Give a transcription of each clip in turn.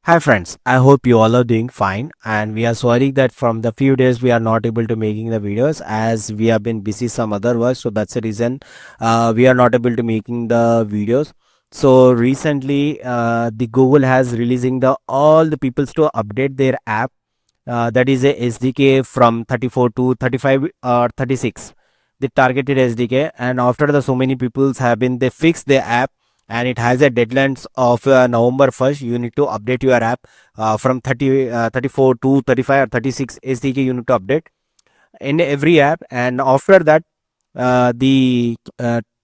Hi friends, I hope you all are doing fine and we are sorry that from the few days we are not able to making the videos as we have been busy some other work, so that's the reason we are not able to making the videos. So recently the Google has releasing the all the peoples to update their app, that is a SDK from 34 to 35 or 36, the targeted SDK, and after the so many peoples have been they fix their app and it has a deadlines of November 1st. You need to update your app from 34 to 35 or 36 SDK you need to update in every app, and after that the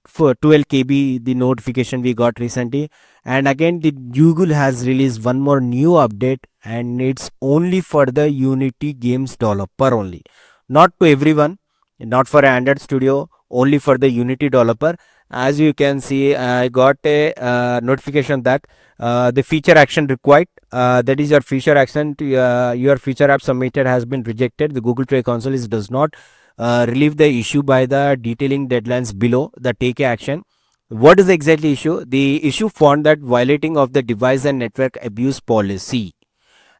for 12 KB the notification we got recently, and again the Google has released one more new update and it's only for the Unity games developer only, not to everyone, not for Android Studio, only for the Unity developer. As you can see, I got a notification that the feature action required, that is your feature action to, your feature app submitted has been rejected. The Google Play Console is does not relieve the issue by the detailing deadlines below the take action. What is the exactly issue? The issue found that violating of the device and network abuse policy,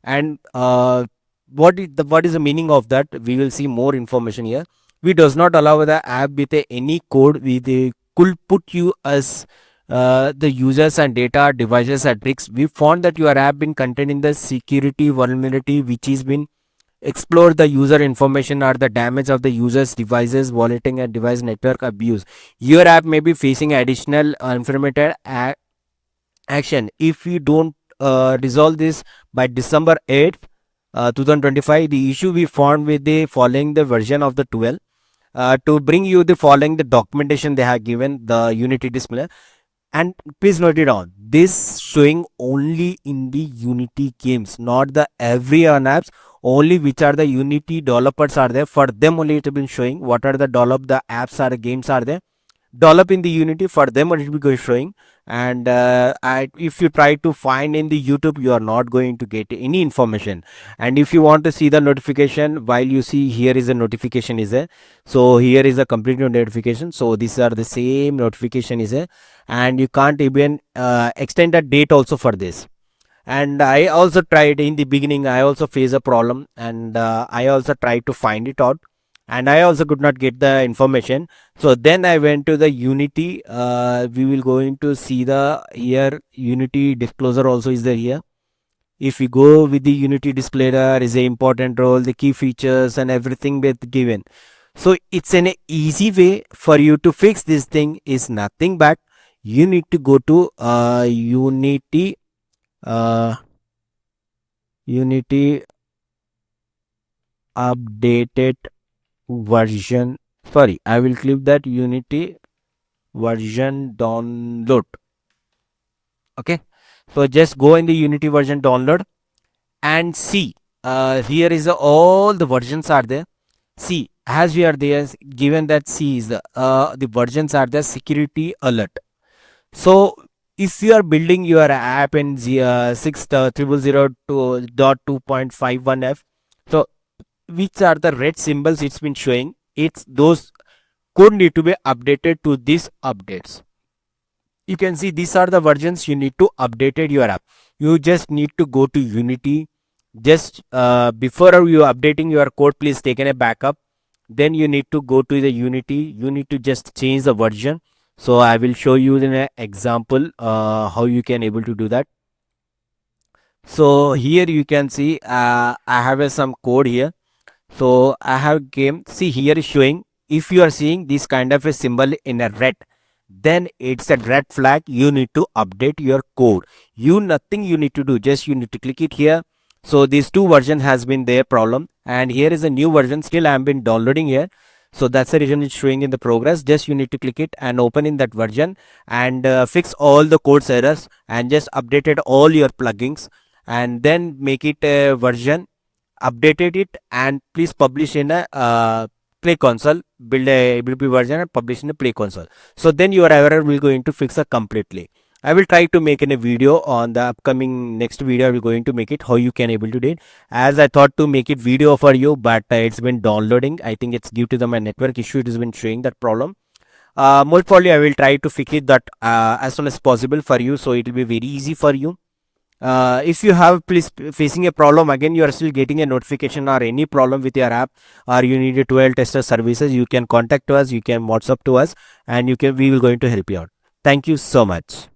and what is the meaning of that? We will see more information here. We does not allow the app with any code with could put you as the users and data devices at risk. We found that your app been containing the security vulnerability which is been explore the user information or the damage of the user's devices, violating a device network abuse. Your app may be facing additional unformatted action if you don't resolve this by December 8th, 2025. The issue we found with the following the version of the 12, to bring you the following the documentation they have given the Unity display, and please note it down, this showing only in the Unity games, not the every on apps, only which are the Unity developers are there, for them only it has been showing what are the develop the apps or games are there develop in the Unity, for them it will be showing. And if you try to find in the YouTube, you are not going to get any information. And if you want to see the notification, while you see here is a notification is there, so here is a complete notification, so these are the same notification is there, and you can't even extend the date also for this. And I also tried in the beginning, I also faced a problem, and I also tried to find it out, and I also could not get the information. So then I went to the Unity. We will going to see the here Unity disclosure also is there here. If we go with the Unity display, there is a important role, the key features and everything with given. So it's an easy way for you to fix this thing is nothing but you need to go to Unity, uh, Unity updated version. Sorry, I will click that Unity version download. Okay, so just go in the Unity version download and see. Here is all the versions are there. See, as we are there, given that C is the versions are the security alert. So if you are building your app in 6.0.2.51f, so which are the red symbols it's been showing, it's those code need to be updated to these updates. You can see these are the versions you need to update your app. You just need to go to Unity. Just before you updating your code, please take a backup. Then you need to go to the Unity. You need to just change the version. So I will show you in an example how you can able to do that. So here you can see I have some code here. So I have game. See here is showing, if you are seeing this kind of a symbol in a red, then it's a red flag. You need to update your code. You nothing you need to do. Just you need to click it here. So these two version has been their problem, and here is a new version. Still I am been downloading here. So that's the reason it's showing in the progress. Just you need to click it and open in that version and fix all the code errors and just updated all your plugins and then make it a version, updated it, and please publish in a play console, build a AWP version and publish in a play console. So then your error will going to fix it completely. I will try to make in a video on the upcoming next video. I will going to make it how you can able to do it, as I thought to make it video for you, but it's been downloading. I think it's due to my network issue, it has been showing that problem. Most probably I will try to fix it that as soon as possible for you, so it will be very easy for you. If you have please facing a problem again, you are still getting a notification or any problem with your app, or you need a 12 tester services, you can contact us, you can WhatsApp to us, and we will going to help you out. Thank you so much.